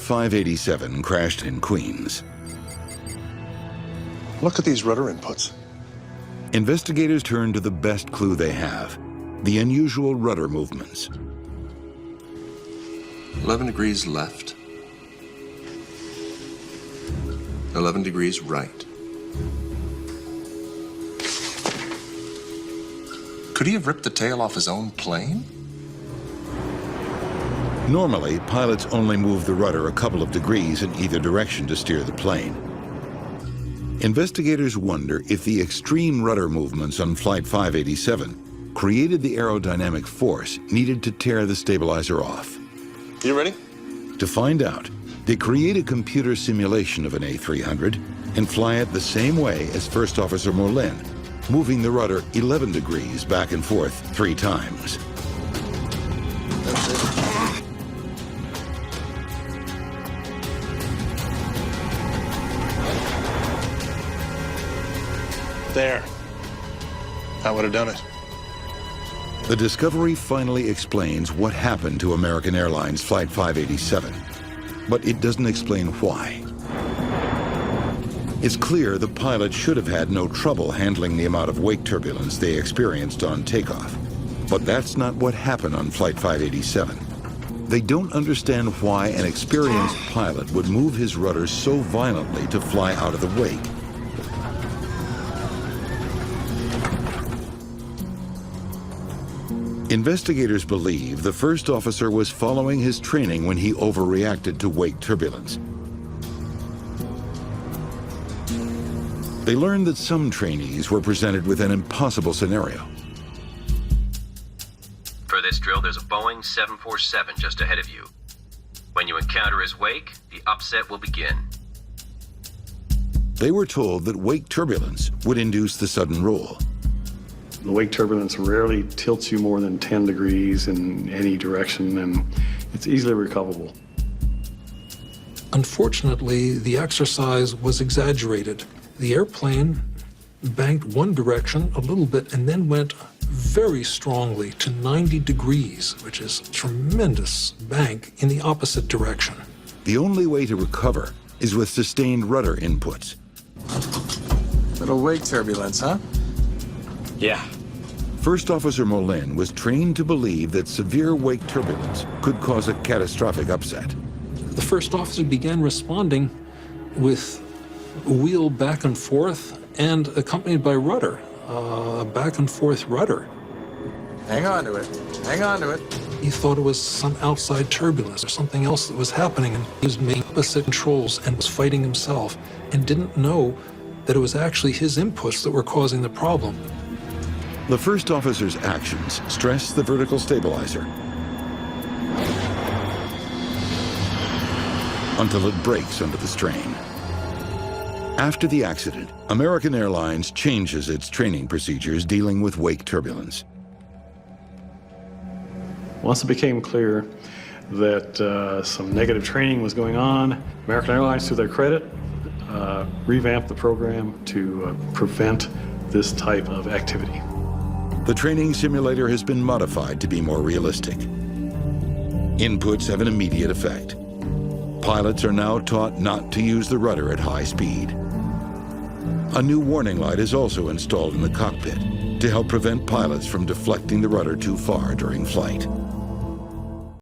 587 crashed in Queens. Look at these rudder inputs. Investigators turn to the best clue they have, the unusual rudder movements. 11 degrees left. 11 degrees right. Could he have ripped the tail off his own plane? Normally, pilots only move the rudder a couple of degrees in either direction to steer the plane. Investigators wonder if the extreme rudder movements on Flight 587 created the aerodynamic force needed to tear the stabilizer off. You ready? To find out, they create a computer simulation of an A300 and fly it the same way as First Officer Molin, moving the rudder 11 degrees back and forth 3 times. There. That would have done it. The discovery finally explains what happened to American Airlines Flight 587, but it doesn't explain why. It's clear the pilot should have had no trouble handling the amount of wake turbulence they experienced on takeoff, but that's not what happened on Flight 587. They don't understand why an experienced pilot would move his rudder so violently to fly out of the wake. Investigators believe the first officer was following his training when he overreacted to wake turbulence. They learned that some trainees were presented with an impossible scenario. For this drill, there's a Boeing 747 just ahead of you. When you encounter his wake, the upset will begin. They were told that wake turbulence would induce the sudden roll. The wake turbulence rarely tilts you more than 10 degrees in any direction, and it's easily recoverable. Unfortunately, the exercise was exaggerated. The airplane banked one direction a little bit and then went very strongly to 90 degrees, which is a tremendous bank in the opposite direction. The only way to recover is with sustained rudder inputs. Little wake turbulence, huh? Yeah. First Officer Molin was trained to believe that severe wake turbulence could cause a catastrophic upset. The first officer began responding with a wheel back and forth and accompanied by rudder, a back and forth rudder. Hang on to it. Hang on to it. He thought it was some outside turbulence or something else that was happening, and he was making opposite controls and was fighting himself and didn't know that it was actually his inputs that were causing the problem. The first officer's actions stress the vertical stabilizer until it breaks under the strain. After the accident, American Airlines changes its training procedures dealing with wake turbulence. Once it became clear that some negative training was going on, American Airlines, to their credit, revamped the program to prevent this type of activity. The training simulator has been modified to be more realistic. Inputs have an immediate effect. Pilots are now taught not to use the rudder at high speed. A new warning light is also installed in the cockpit to help prevent pilots from deflecting the rudder too far during flight.